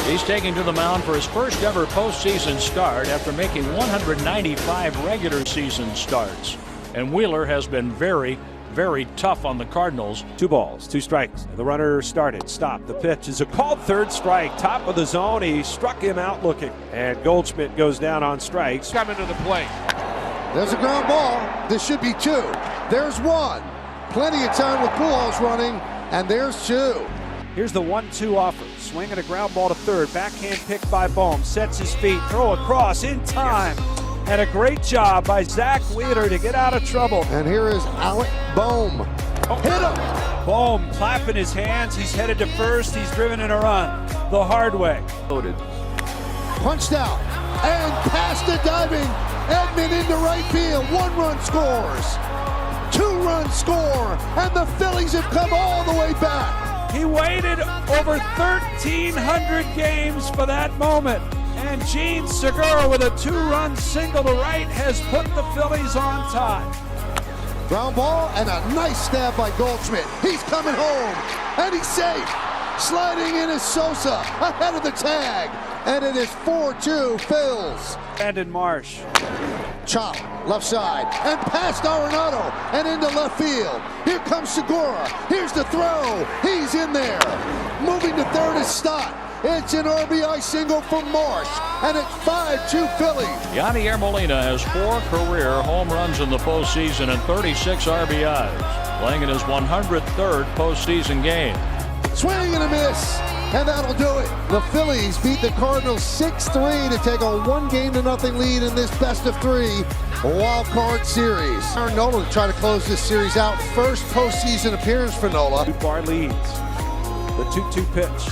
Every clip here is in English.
He's taking to the mound for his first ever postseason start after making 195 regular season starts. And Wheeler has been very tough on the Cardinals. 2 balls, 2 strikes. The runner started, stopped. The pitch is a called third strike. Top of the zone. He struck him out looking. And Goldschmidt goes down on strikes. Coming to the plate. There's a ground ball. This should be 2. There's 1. Plenty of time with Pujols running. And there's 2. Here's the 1-2 offer. Swinging a ground ball to third. Backhand pick by Bohm. Sets his feet. Throw across in time. And a great job by Zach Wheeler to get out of trouble. And here is Alec Bohm. Hit him! Bohm clapping his hands. He's headed to first. He's driven in a run the hard way. Loaded. Punched out. And past the diving Edman into right field. 1 run scores. 2-run score. And the Phillies have come all the way back. He waited over 1,300 games for that moment. And Gene Segura with a 2-run single to right has put the Phillies on top. Ground ball and a nice stab by Goldschmidt. He's coming home and he's safe. Sliding in is Sosa ahead of the tag. And it is 4-2 Phils. Brandon Marsh. Chop left side and past Arenado and into left field. Here comes Segura. Here's the throw. He's in there. Moving to third is Stott. It's an RBI single from Marsh, and it's 5-2 Phillies. Yadier Molina has 4 career home runs in the postseason and 36 RBIs, playing in his 103rd postseason game. Swing and a miss, and that'll do it. The Phillies beat the Cardinals 6-3 to take a 1-0 lead in this best-of-3 wild card series. Aaron Nola to try to close this series out. First postseason appearance for Nola. Bar leads. The 2-2 pitch.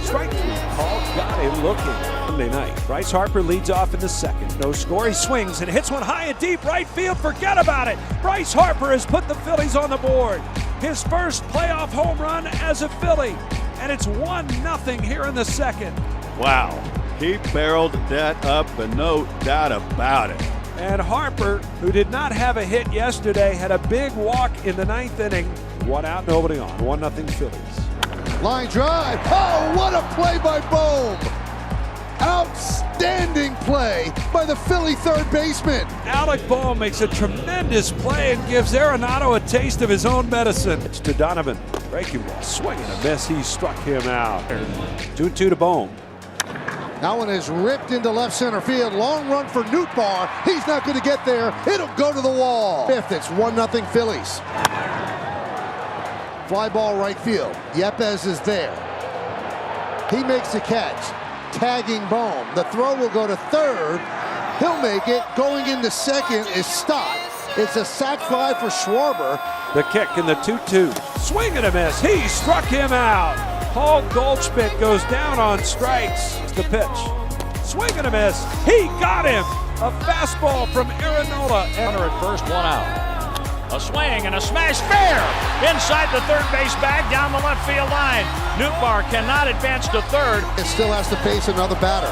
Strike 3 called, got him looking. Monday night. Bryce Harper leads off in the second. No score. He swings and hits one high and deep right field. Forget about it. Bryce Harper has put the Phillies on the board. His first playoff home run as a Philly. And it's 1-0 here in the second. Wow. He barreled that up and no doubt about it. And Harper, who did not have a hit yesterday, had a big walk in the 9th inning. 1 out, nobody on. 1-0 Phillies. Line drive. Oh, what a play by Bohm. Outstanding play by the Philly third baseman. Alec Bohm makes a tremendous play and gives Arenado a taste of his own medicine. It's to Donovan. Breaking ball. Swing and a miss. He struck him out. 2-2 to Bohm. That one is ripped into left center field. Long run for Nootbaar. He's not going to get there. It'll go to the wall. Fifth, it's 1-0 Phillies. Fly ball right field. Yepes is there. He makes the catch. Tagging Bohm. The throw will go to third. He'll make it. Going into second is Stott. It's a sac fly for Schwarber. The kick in the 2-2. Swing and a miss. He struck him out. Paul Goldschmidt goes down on strikes. The pitch. Swing and a miss. He got him. A fastball from Aaron Nola. Runner at first, 1 out. A swing and a smash fair inside the third base bag down the left field line. Nootbaar cannot advance to third. It still has to face another batter.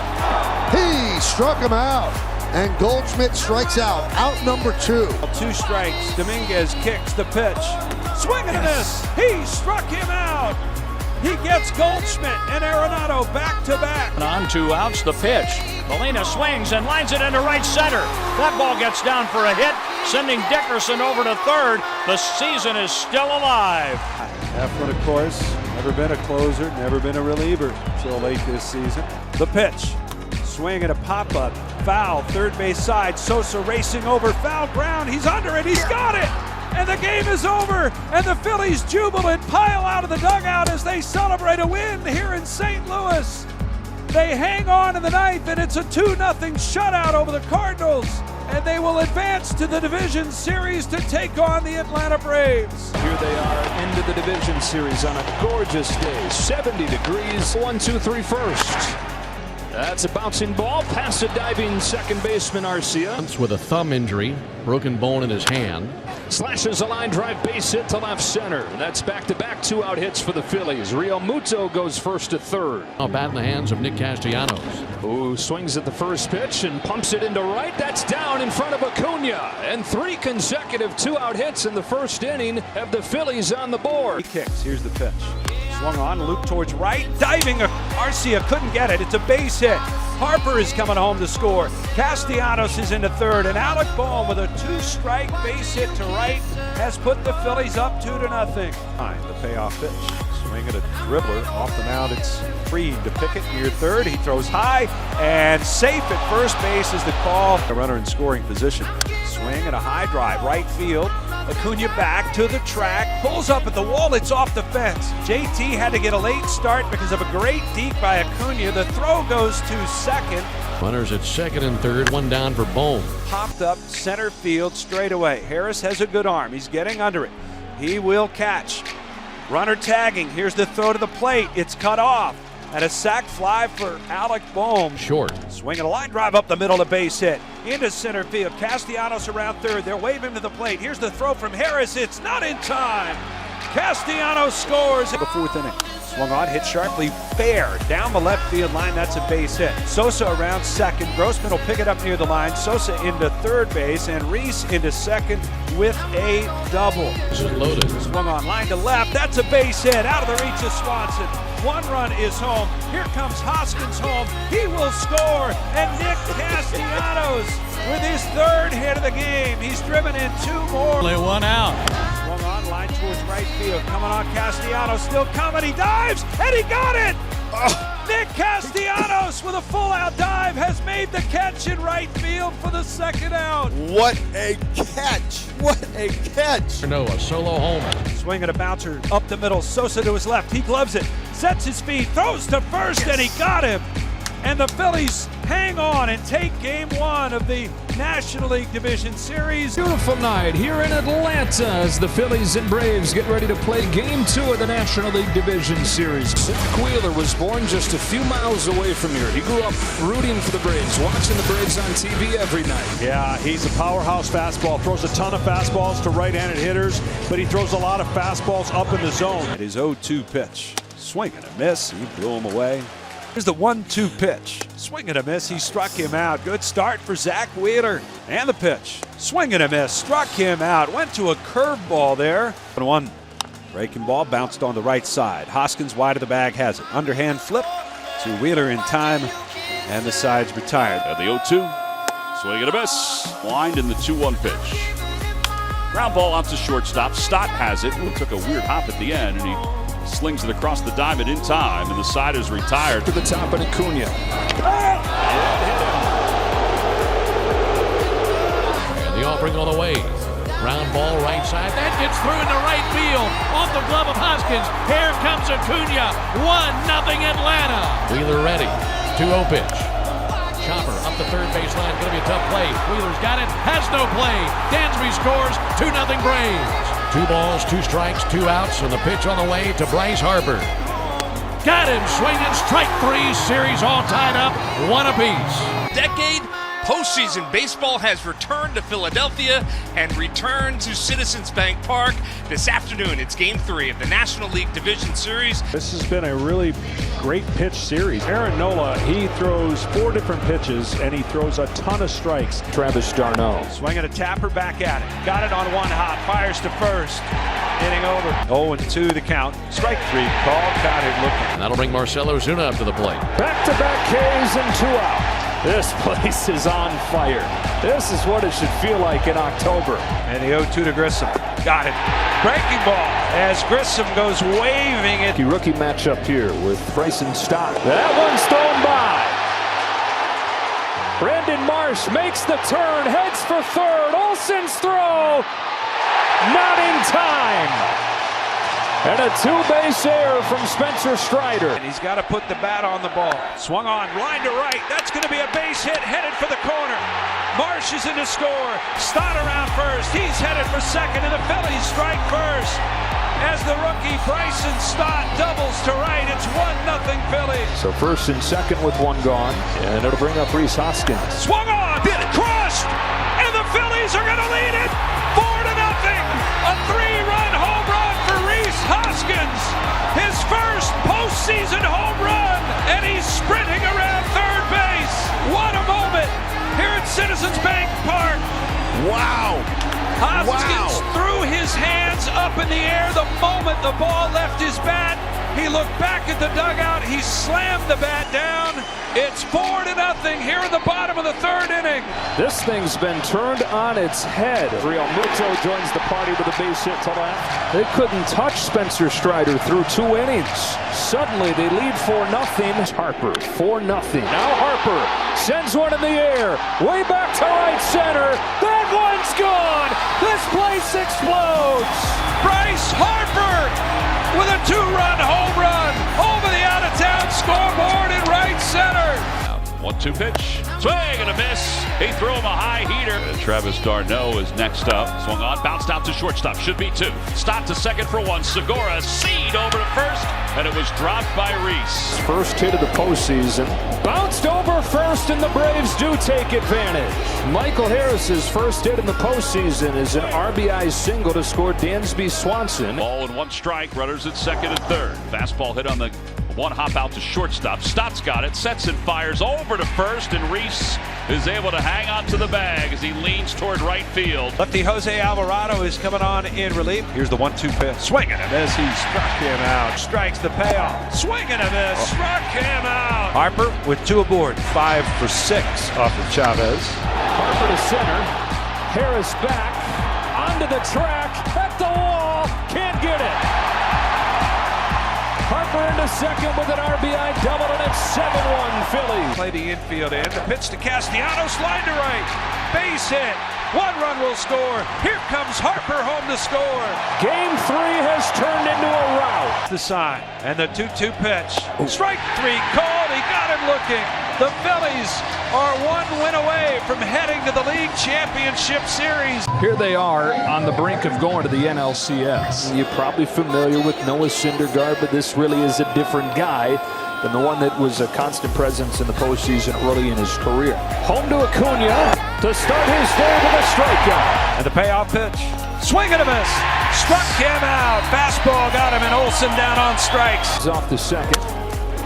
He struck him out. And Goldschmidt strikes out. Out number 2. 2 strikes. Dominguez kicks the pitch. Swing and a miss. He struck him out. He gets Goldschmidt and Arenado back to back. On 2 outs, the pitch. Molina swings and lines it into right center. That ball gets down for a hit, sending Dickerson over to third. The season is still alive. Eflin, of course, never been a closer, never been a reliever until late this season. The pitch. Swing and a pop-up. Foul, third base side. Sosa racing over foul ground. He's under it. He's got it. And the game is over. And the Phillies jubilant pile out of the dugout as they celebrate a win here in St. Louis. They hang on in the 9th, and it's a 2-0 shutout over the Cardinals. And they will advance to the division series to take on the Atlanta Braves. Here they are into the division series on a gorgeous day. 70 degrees. 1-2-3 first. That's a bouncing ball past a diving second baseman Arcia. With a thumb injury, broken bone in his hand. Slashes a line drive base hit to left center. That's back-to-back 2-out hits for the Phillies. Real Muto goes first to third. A bat in the hands of Nick Castellanos. Who swings at the first pitch and pumps it into right. That's down in front of Acuna. And 3 consecutive 2-out hits in the first inning have the Phillies on the board. He kicks. Here's the pitch. Swung on, loop towards right, diving. Arcia couldn't get it. It's a base hit. Harper is coming home to score. Castellanos is into third, and Alec Bohm with a 2-strike base hit to right has put the Phillies up 2-0. The payoff pitch. Swing at a dribbler off the mound. It's Freed to pick it near third. He throws high and safe at first base is the call. A runner in scoring position. Swing and a high drive, right field. Acuna back to the track, pulls up at the wall, it's off the fence. JT had to get a late start because of a great deke by Acuna. The throw goes to second. Runners at second and third, one down for Bohm. Popped up center field straight away. Harris has a good arm. He's getting under it. He will catch. Runner tagging. Here's the throw to the plate. It's cut off. And a sac fly for Alec Bohm. Short. Swinging a line drive up the middle, a base hit. Into center field. Castellanos around third. They'll wave him to the plate. Here's the throw from Harris. It's not in time. Castellanos scores. The fourth inning. Swung on, hit sharply, fair. Down the left field line, that's a base hit. Sosa around second. Grossman will pick it up near the line. Sosa into third base, and Reese into second with a double. This is loaded. Swung on, line to left. That's a base hit out of the reach of Swanson. One run is home. Here comes Hoskins home. He will score. And Nick Castellanos with his third hit of the game. He's driven in 2 more. Only 1 out. Swung on, line towards right field. Coming on, Castellanos still coming. He dives, and he got it. Nick Castellanos with a full-out dive has made the catch in right field for the second out. What a catch! What a catch! No, a solo homer. Swinging a bouncer up the middle. Sosa to his left. He gloves it, sets his feet, throws to first, and he got him. And the Phillies hang on and take game 1 of the National League Division Series. Beautiful night here in Atlanta as the Phillies and Braves get ready to play game 2 of the National League Division Series. Zach Wheeler was born just a few miles away from here. He grew up rooting for the Braves, watching the Braves on TV every night. Yeah, he's a powerhouse fastball, throws a ton of fastballs to right-handed hitters, but he throws a lot of fastballs up in the zone. At his 0-2 pitch, swing and a miss. He blew him away. Here's the 1-2 pitch. Swing and a miss. He struck him out. Good start for Zach Wheeler. And the pitch. Swing and a miss. Struck him out. Went to a curveball there. 1-1. Breaking ball bounced on the right side. Hoskins wide of the bag has it. Underhand flip to Wheeler in time. And the side's retired. At the 0-2. Swing and a miss. Lined in the 2-1 pitch. Ground ball out to shortstop. Stott has it. It took a weird hop at the end, and he slings it across the diamond in time, and the side is retired. To the top of Acuna. And the offering on the way. Ground ball right side. That gets through into right field. Off the glove of Hoskins. Here comes Acuna. 1-0 Atlanta. Wheeler ready. 2-0 pitch. Chopper up the third baseline. Going to be a tough play. Wheeler's got it. Has no play. Dansby scores. 2-0 Braves. 2 balls, 2 strikes, 2 outs, and the pitch on the way to Bryce Harper. Got him, swinging, strike 3, series all tied up, 1 apiece. Decade, postseason baseball has returned to Philadelphia and returned to Citizens Bank Park. This afternoon, it's Game 3 of the National League Division Series. This has been a really great pitch series. Aaron Nola, he throws 4 different pitches, and he throws a ton of strikes. Travis d'Arnaud. Swinging a tapper back at it. Got it on 1 hop. Fires to first. Inning over. 0-2 the count. Strike 3 call. Got it looking. And that'll bring Marcell Ozuna up to the plate. Back-to-back Ks and 2 out. This place is on fire. This is what it should feel like in October. And the 0-2 to Grissom. Got it. Breaking ball as Grissom goes waving it. Rookie matchup here with Bryson Stott. That one's thrown by. Brandon Marsh makes the turn, heads for third. Olsen's throw. Not in time. And a 2-base error from Spencer Strider. And he's got to put the bat on the ball. Swung on, line to right. That's going to be a base hit, headed for the corner. Marsh is in to score. Stott around first. He's headed for second, and the Phillies strike first. As the rookie Bryson Stott doubles to right, it's 1-0 Phillies. So first and second with 1 gone, and it'll bring up Reese Hoskins. Swung on, crushed, and the Phillies are going to lead it 4-0. A 3-run home run for Reese Hoskins. His first postseason home run, and he's sprinting around third base. What a moment here at Citizens Bank Park. Wow! Hoskins threw his hands up in the air the moment the ball left his bat. He looked back at the dugout. He slammed the bat down. It's 4-0 here in the bottom of the third inning. This thing's been turned on its head. Real Muto joins the party with a base hit to left. They couldn't touch Spencer Strider through 2 innings. Suddenly they lead 4-0. Harper 4-0. Now Harper sends one in the air, way back to right center. That one's gone. This place explodes. Bryce Harper with a 2-run home run over the out-of-town scoreboard in right center. 1-2 pitch. Swing and a miss. He threw him a high heater. Travis d'Arnaud is next up. Swung on, bounced out to shortstop. Should be 2. Stop to second for 1. Segura seed over to first, and it was dropped by Reese. First hit of the postseason. Bounced over first, and the Braves do take advantage. Michael Harris's first hit in the postseason is an RBI single to score Dansby Swanson. Ball and 1 strike. Runners at second and third. Fastball hit on the 1 hop out to shortstop. Stott's got it, sets and fires over to first, and Reese is able to hang on to the bag as he leans toward right field. Lefty Jose Alvarado is coming on in relief. Here's the 1-2 pitch. Swing and a miss. He struck him out. Strikes the payoff. Swing and a miss. Struck him out. Harper with 2 aboard. 5 for 6 off of Chavez. Harper to center. Harris back. Onto the track. At the wall. Can't get it. Harper into second with an RBI double, and it's 7-1 Phillies. Play the infield in. The pitch to Castellanos, slide to right. Base hit. 1 run will score. Here comes Harper home to score. Game 3 has turned into a rout. The sign and the 2-2 pitch. Strike 3 called. He got him looking. The Phillies are 1 win away from heading to the League Championship Series. Here they are on the brink of going to the NLCS. You're probably familiar with Noah Syndergaard, but this really is a different guy than the one that was a constant presence in the postseason early in his career. Home to Acuna to start his day with a strikeout. And the payoff pitch. Swing and a miss. Struck him out. Fastball got him, and Olsen down on strikes. He's off the second.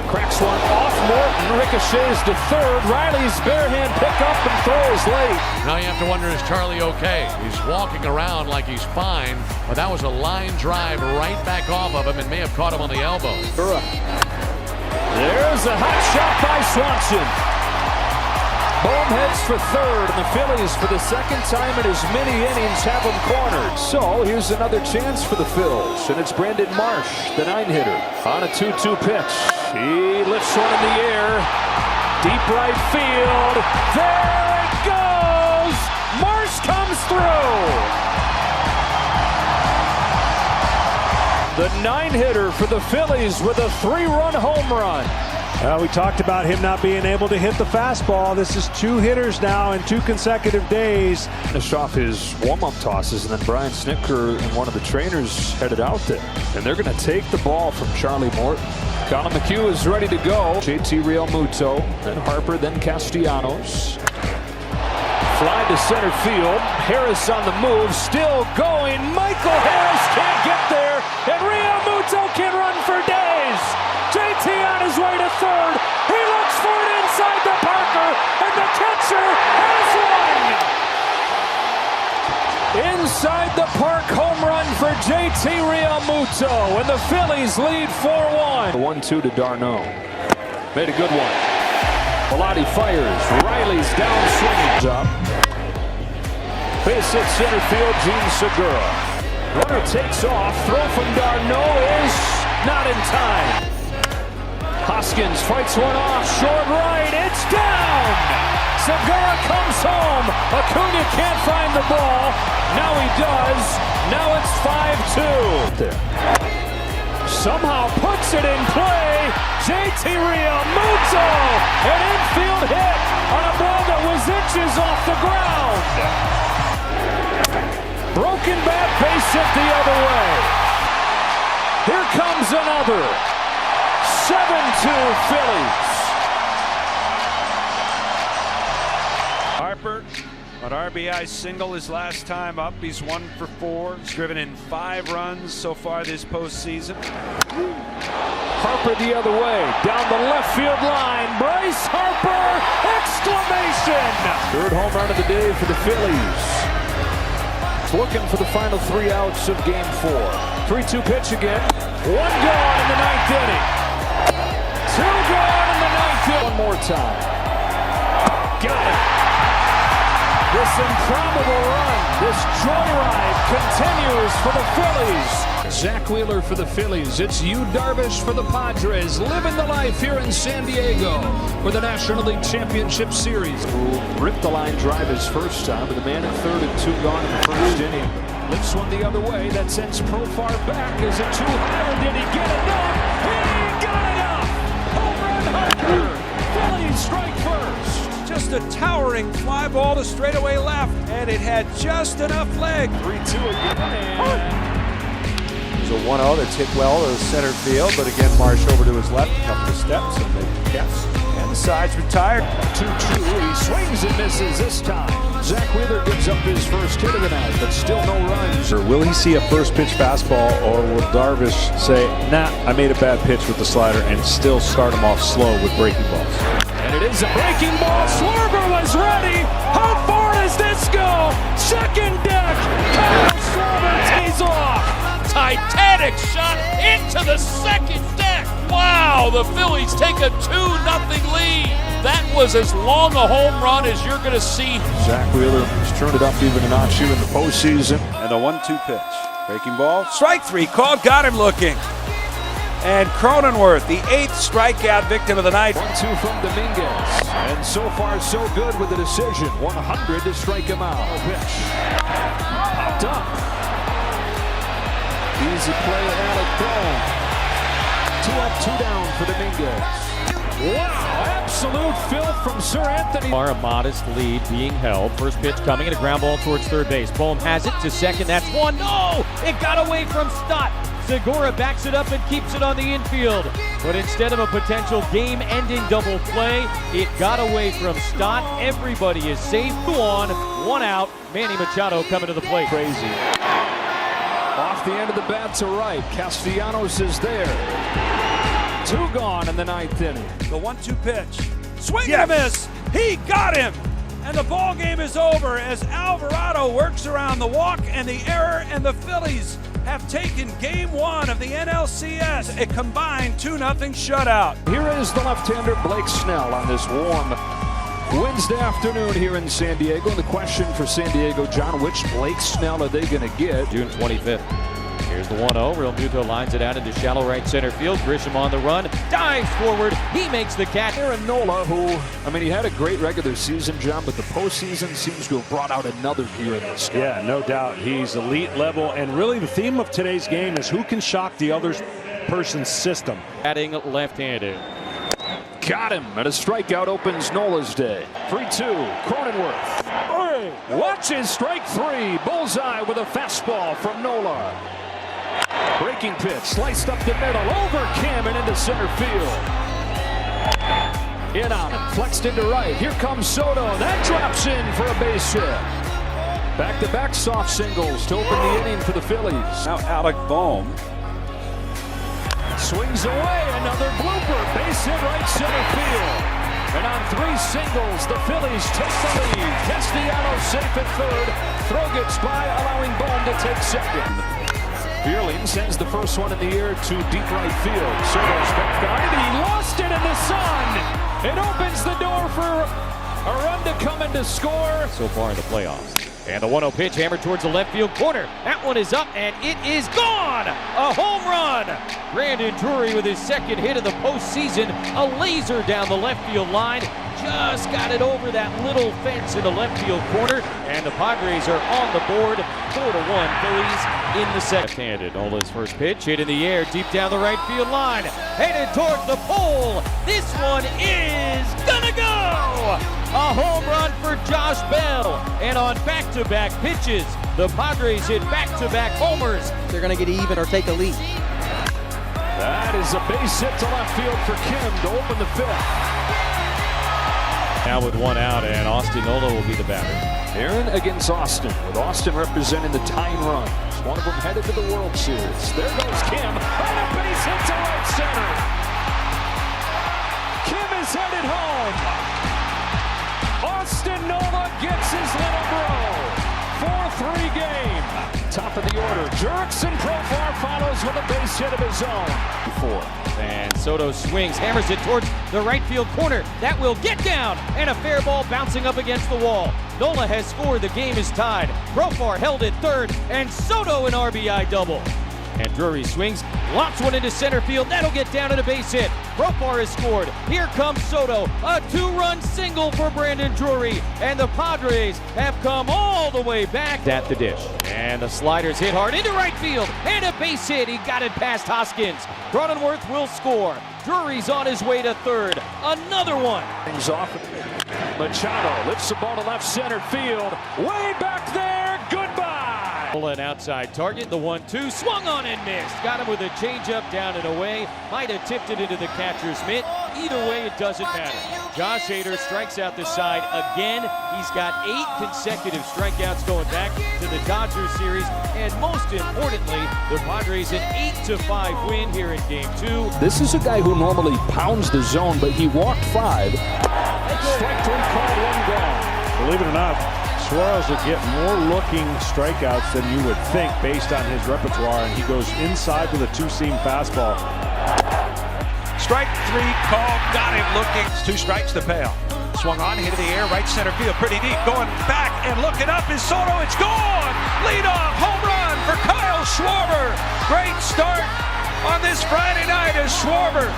Cracks one off Morton, ricochets to third. Riley's barehand pickup and throws late. Now you have to wonder, is Charlie okay? He's walking around like he's fine, but that was a line drive right back off of him and may have caught him on the elbow. There's a hot shot by Swanson. Bohm heads for third, and the Phillies, for the second time in as many innings, have him cornered. So here's another chance for the Phils, and it's Brandon Marsh, the 9-hitter, on a 2-2 pitch. He lifts one in the air, deep right field. There it goes! Marsh comes through! The 9-hitter for the Phillies with a 3-run home run. We talked about him not being able to hit the fastball. This is 2 hitters now in 2 consecutive days. Finished off his warm-up tosses, and then Brian Snitker and one of the trainers headed out there. And they're going to take the ball from Charlie Morton. Colin McHugh is ready to go. JT Realmuto, then Harper, then Castellanos. Fly to center field. Harris on the move, still going. Michael Harris can't get there, and Realmuto can run for days. JT on his way to third. He looks for it inside the Parker, and the catcher has one. Inside the park home run for JT Realmuto, and the Phillies lead 4-1. 1-2 to d'Arnaud. Made a good one. Velotti fires. Riley's down swinging. Up. Base hit center field, Gene Segura. Runner takes off. Throw from d'Arnaud is not in time. Hoskins fights one off, short right, it's down! Segura comes home, Acuna can't find the ball, now he does, now it's 5-2. Somehow puts it in play, JT Realmuto, an infield hit on a ball that was inches off the ground. Broken bat, base hit the other way. Here comes another. 7-2 Phillies. Harper, an RBI single his last time up. He's 1 for 4. He's driven in 5 runs so far this postseason. Harper the other way, down the left field line. Bryce Harper, exclamation! Third home run of the day for the Phillies. looking for the final 3 outs of Game 4. 3-2 pitch again. 1 gone in the 9th inning. 2 gone in the 9th inning. One more time. Got it. This improbable run, this joyride continues for the Phillies. Zach Wheeler for the Phillies. It's Yu Darvish for the Padres. Living the life here in San Diego for the National League Championship Series. Who ripped the line drive his first time, but the man at third and 2 gone in the first inning. Lifts one the other way. That sends Profar back. Is it too high or did he get enough? He got enough! Home run Hunter! Phillies strike first. Just a towering fly ball to straightaway left, and it had just enough leg. 3-2 again. There's a 1-0 that's hit well to center field, but again, Marsh over to his left, a couple of steps, and they catch. And the side's retired. 2-2. He swings and misses this time. Zach Wheeler gives up his first hit of the night, but still no runs. Or will he see a first pitch fastball, or will Darvish say, nah, I made a bad pitch with the slider, and still start him off slow with breaking balls? And it is a breaking ball. Schwarber was ready. How far does this go? Second deck. Kyle Schwarber tees off. Titanic shot into the second deck. Wow, the Phillies take a 2-0 lead. That was as long a home run as you're going to see. Zach Wheeler has turned it up even a notch here in the postseason. And a 1-2 pitch. Breaking ball. Strike 3 called. Got him looking. And Cronenworth, the 8th strikeout victim of the night. 1-2 from Dominguez. And so far, so good with the decision. 100 to strike him out. Pitch. Popped up. Easy play, Alec Bohm. 2 up, 2 down for Dominguez. Wow, absolute filth from Sir Anthony. A modest lead being held. First pitch coming and a ground ball towards third base. Bohm has it to second. That's one. No! It got away from Stott. Segura backs it up and keeps it on the infield. But instead of a potential game-ending double play, it got away from Stott. Everybody is safe. 2 on, 1 out. Manny Machado coming to the plate. Crazy. Off the end of the bat to right. Castellanos is there. 2 gone in the 9th inning. The 1-2 pitch. Swing and a miss. He got him. And the ball game is over as Alvarado works around the walk and the error, and the Phillies have taken Game 1 of the NLCS, a combined 2-0 shutout. Here is the left-hander Blake Snell on this warm Wednesday afternoon here in San Diego. And the question for San Diego, John, which Blake Snell are they going to get? June 25th. Here's the 1-0. Real Muto lines it out into shallow right center field. Grisham on the run. Dives forward. He makes the catch. Aaron Nola, who, he had a great regular season, John, but the postseason seems to have brought out another gear in this guy. Yeah, no doubt. He's elite level. And really the theme of today's game is who can shock the other person's system. Batting left-handed. Got him, and a strikeout opens Nola's day. 3-2, Cronenworth. Watches strike 3. Bullseye with a fastball from Nola. Breaking pitch, sliced up the middle, over Kim and into center field. In on him, flexed into right. Here comes Soto. That drops in for a base hit. Back-to-back soft singles to open the inning for the Phillies. Now Alec Bohm. Swings away, another blooper. Base hit right center field. And on 3 singles, the Phillies take the lead. Castellanos safe at third. Throw gets by, allowing Bohm to take second. Bierling sends the first one in the air to deep right field. Soto's back on it. He lost it in the sun. It opens the door for a run to come in to score. So far in the playoffs. And the 1-0 pitch hammered towards the left field corner. That one is up and it is gone. A home run. Brandon Drury with his second hit of the postseason. A laser down the left field line. Just got it over that little fence in the left field corner. And the Padres are on the board. 4-1 Phillies in the second. Left-handed. Nola's first pitch hit in the air deep down the right field line. Headed towards the pole. This one is gonna go. A home run for Josh Bell. And on back-to-back pitches, the Padres hit back-to-back homers. They're going to get even or take a lead. That is a base hit to left field for Kim to open the 5th. Now with 1 out, and Austin Nola will be the batter. Aaron against Austin, with Austin representing the tying runs. One of them headed to the World Series. There goes Kim, and a base hit to right center. Kim is headed home. Austin Nola gets his little bro. 4-3 game. top of the order. Jerks and Profar follows with a base hit of his own. And Soto swings, hammers it towards the right field corner. That will get down, and a fair ball bouncing up against the wall. Nola has scored, the game is tied. Profar held it third, and Soto an RBI double. And Drury swings, lofts one into center field. That'll get down and a base hit. Profar has scored. Here comes Soto. A two-run single for Brandon Drury. And the Padres have come all the way back at the dish. And the sliders hit hard into right field. And a base hit. He got it past Hoskins. Cronenworth will score. Drury's on his way to third. Another one. Things off. Machado lifts the ball to left center field. Way back there. Goodbye. An outside target, the 1-2, swung on and missed. Got him with a changeup down and away. Might have tipped it into the catcher's mitt. Either way, it doesn't matter. Josh Hader strikes out the side again. He's got 8 consecutive strikeouts going back to the Dodgers series. And most importantly, the Padres an 8-5 win here in Game 2. This is a guy who normally pounds the zone, but he walked 5. Strike 3 called, 1 gone. Believe it or not, Suarez will get more looking strikeouts than you would think based on his repertoire, and he goes inside with a two-seam fastball. Strike 3 called, got him looking. 2 strikes to Pale. Swung on, hit in the air, right center field, pretty deep. Going back and looking up is Soto. It's gone. Leadoff home run for Kyle Schwarber. Great start on this Friday night as Schwarber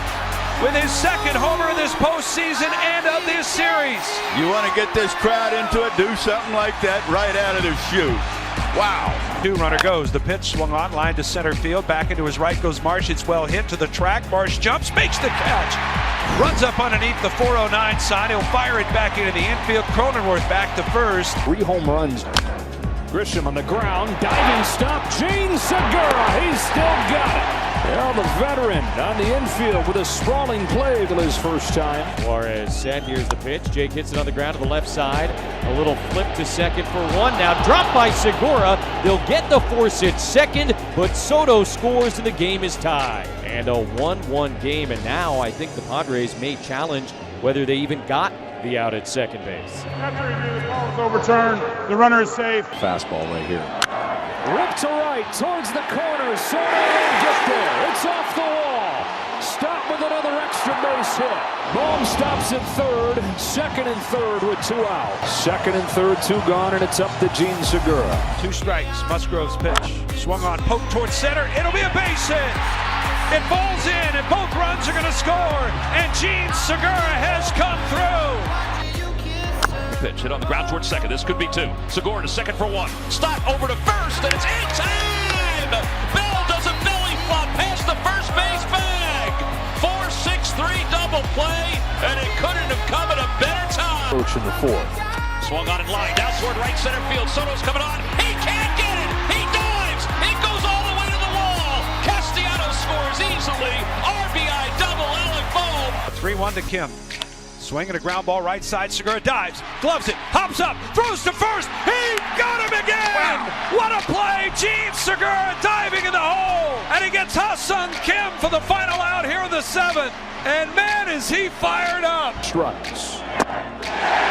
with his second homer of this postseason and of this series. You want to get this crowd into it, do something like that right out of the chute. Wow. 2-runner goes. The pitch swung on, line to center field. Back into his right goes Marsh. It's well hit to the track. Marsh jumps, makes the catch. Runs up underneath the 409 sign. He'll fire it back into the infield. Cronenworth back to first. 3 home runs. Grisham on the ground, diving stop, Gene Segura, he's still got it. Well, the veteran on the infield with a sprawling play till his first time. Juarez set, here's the pitch. Jake hits it on the ground to the left side. A little flip to second for 1. Now dropped by Segura. They'll get the force at second, but Soto scores and the game is tied. And a 1-1 game, and now I think the Padres may challenge whether they even got the out at second base. After review, the ball is overturned. The runner is safe. Fastball right here. Rip to right, towards the corner. Soto won't get there. It's off the wall. Stop with another extra base hit. Bohm stops at third. Second and third with 2 outs. Second and third, 2 gone, and it's up to Gene Segura. 2 strikes. Musgrove's pitch. Swung on, poked towards center. It'll be a base hit. It falls in, and both runs are going to score. And Gene Segura has come through. Pitch hit on the ground towards second. This could be 2. Segura to second for 1. Stop over to first, and it's in time! Bell does a belly flop past the first base bag. 4-6-3 double play, and it couldn't have come at a better time. Coach in the 4th. Swung on and line down toward right center field. Soto's coming on. He can't get it. He dives. It goes all the way to the wall. Castellanos scores easily. RBI double. Alec Bohm. 3-1 to Kim. Swinging a ground ball right side. Segura dives, gloves it, hops up, throws to first. He got him again! Wow. What a play! Gene Segura diving in the hole, and he gets Ha-Sung Kim for the final out here in the 7th. And man, is he fired up! Strikes.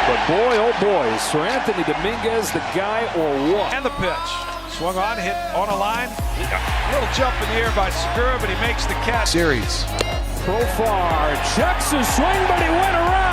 But boy, oh boy, is Sir Anthony Dominguez the guy or what? And the pitch. Swung on, hit on a line. A little jump in the air by Segura, but he makes the catch. Series. Profar checks his swing, but he went around.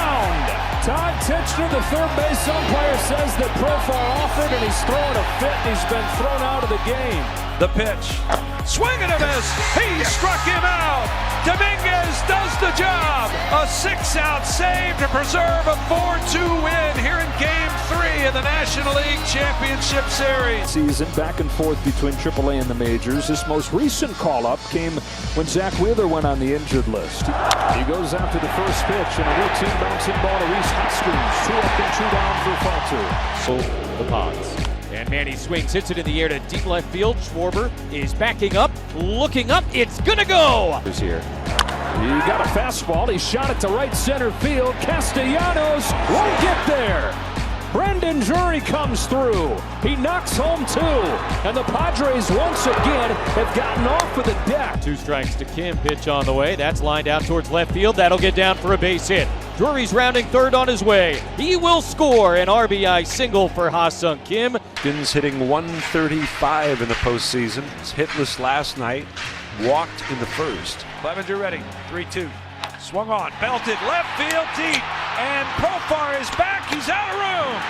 Todd Titchener, the third base umpire, says that Profar offered, and he's throwing a fit, and he's been thrown out of the game. The pitch. Swing and a miss. He struck him out. Dominguez does the job. A 6-out save to preserve a 4-2 win here in Game 3 of the National League Championship Series. Season back and forth between AAA and the majors. This most recent call-up came when Zach Wheeler went on the injured list. He goes after the first pitch and a routine bouncing ball to Reese Hoskins. 2 up and 2 down for 4-2. So the Pods. And Manny swings, hits it in the air to deep left field. Schwarber is backing up, looking up. It's gonna go. Who's here? He got a fastball. He shot it to right center field. Castellanos won't get there. Brandon Drury comes through. He knocks home 2. And the Padres once again have gotten off of the deck. 2 strikes to Kim. Pitch on the way. That's lined out towards left field. That'll get down for a base hit. Drury's rounding third on his way. He will score an RBI single for Ha-Seong Kim. Hoskins hitting 135 in the postseason. Was hitless last night. Walked in the first. Clevenger ready. 3-2. Swung on. Belted. Left field deep. And Profar is back. He's out of room.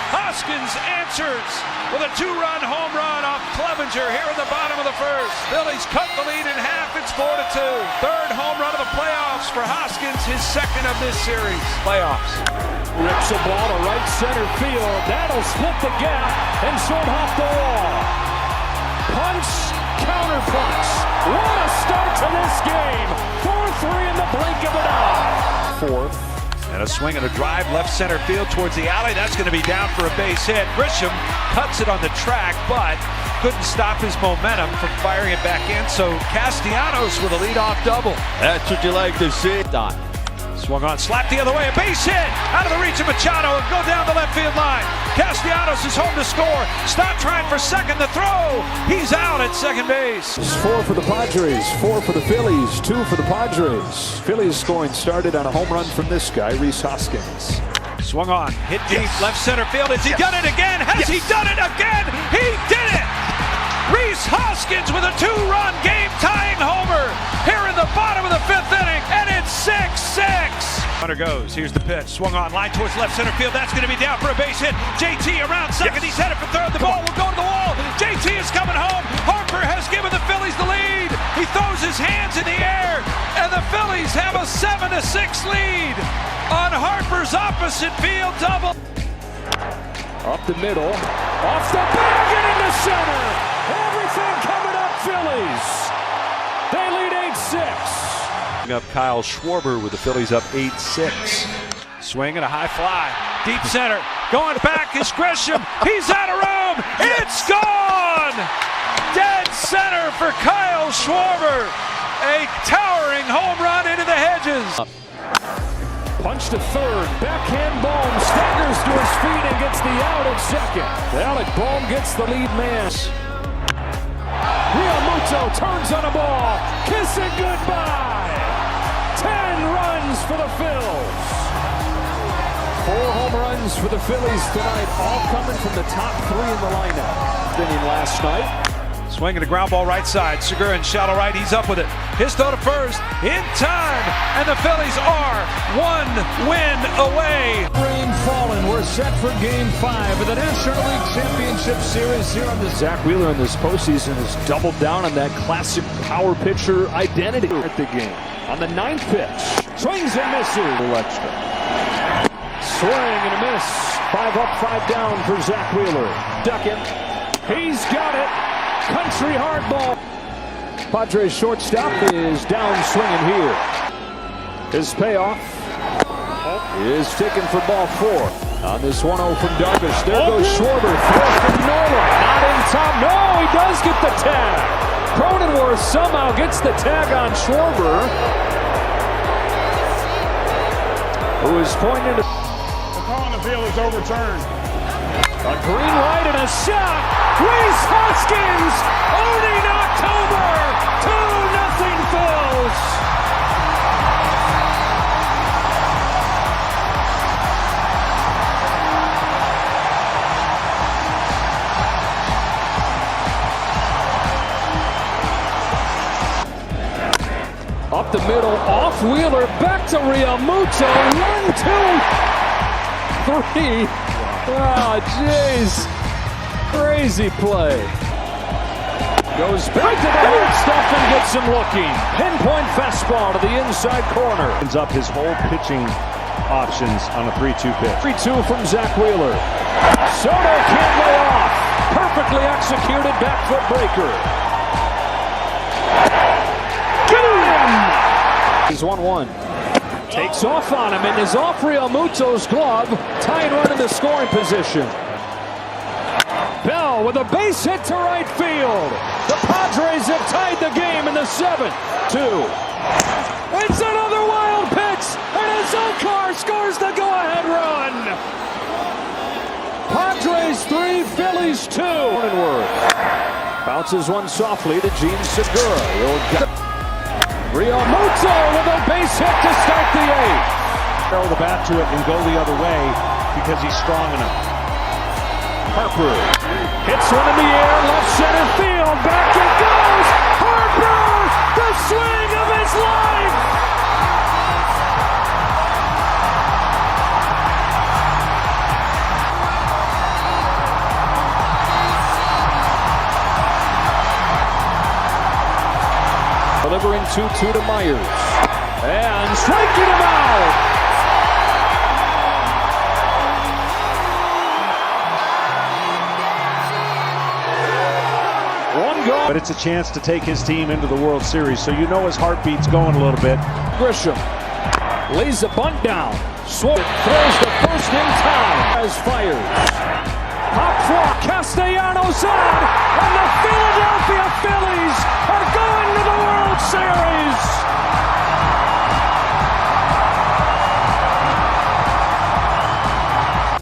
Hoskins answers with a two-run home run off Clevenger here in the bottom of the first. Phillies cut the lead in half. It's 4-2. Third home run of the playoffs for Hoskins, his second of this series. Playoffs. Rips a ball to right center field. That'll split the gap and sort off the wall. Punch, counter punch. What a start to this game. 4-3 in the blink of an eye. Fourth. And a swing and a drive left center field towards the alley. That's going to be down for a base hit. Grisham cuts it on the track, but couldn't stop his momentum from firing it back in. So Castellanos with a leadoff double. That's what you like to see. Dot. Swung on, slapped the other way, a base hit out of the reach of Machado and go down the left field line. Castellanos is home to score. Stop trying for second, the throw. He's out at second base. It's 4 for the Padres, 4 for the Phillies, 2 for the Padres. Phillies scoring started on a home run from this guy, Rhys Hoskins. Swung on, hit deep, left center field. Has he done it again? Has he done it again? He did it! Rhys Hoskins with a two-run game-tying homer here in the bottom of the fifth inning, and it's 6-6. Runner goes. Here's the pitch. Swung on, line towards left center field. That's going to be down for a base hit. JT around second. He's headed for third. The ball will go to the wall. JT is coming home. Harper has given the Phillies the lead. He throws his hands in the air, and the Phillies have a 7-6 lead on Harper's opposite field double. Up the middle, off the bag and into center. Everything coming up, Phillies. They lead 8-6. Up Kyle Schwarber with the Phillies up 8-6. Swing and a high fly. Deep center. Going back is Grisham. He's out of room. It's gone. Dead center for Kyle Schwarber. A towering home run into the hedges. Punch to third, backhand Bohm staggers to his feet and gets the out at second. Alec Bohm gets the lead man. Realmuto turns on a ball, kissing goodbye. 10 runs for the Phils. 4 home runs for the Phillies tonight, all coming from the top 3 in the lineup. Inning last night. Swinging a ground ball right side. Segura in shallow right. He's up with it. His throw to first in time. And the Phillies are 1 win away. Rain falling. We're set for Game 5 of the National League Championship Series here on the Zach Wheeler in this postseason has doubled down on that classic power pitcher identity at the game. On the 9th pitch. Swings and misses. Extra. Swing and a miss. 5 up, 5 down for Zach Wheeler. Second. He's got it. Country hardball. Padres shortstop is down swinging here. His payoff is taken for ball 4. On this 1-0 from Darvish. There goes Schwarber. Throw from Nola. Not in time. No, he does get the tag. Cronenworth somehow gets the tag on Schwarber, who is pointing to. The call on the field is overturned. A green light and a shot. Rhys Hoskins owning October. 2-0 Phils. Up the middle, off Wheeler, back to Realmuto. 1, 2, 3. Oh, jeez. Crazy play. Goes back to the hard stuff and gets him looking. Pinpoint fastball to the inside corner. Ends up his whole pitching options on a 3-2 pitch. 3-2 from Zach Wheeler. Soto can't lay off. Perfectly executed back foot breaker. Got him! He's 1-1. Takes off on him and is off Realmuto's glove. Tying run in the scoring position. Bell with a base hit to right field. The Padres have tied the game in the 7th. 2. It's another wild pitch, and Azokar scores the go-ahead run. Padres 3, Phillies 2. Cronenworth bounces one softly to Gene Segura. Realmuto with a base hit to start the eighth. Throw the bat to it and go the other way because he's strong enough. Harper hits one in the air, left center field. Back it goes. Harper, the swing of his life. Delivering 2-2 to Myers. And striking him out. One go. But it's a chance to take his team into the World Series, so you know his heartbeat's going a little bit. Grisham lays the bunt down. Swope throws the first in time as fires. Pop fly, Castellanos on, and the Philadelphia Phillies are going to the World Series.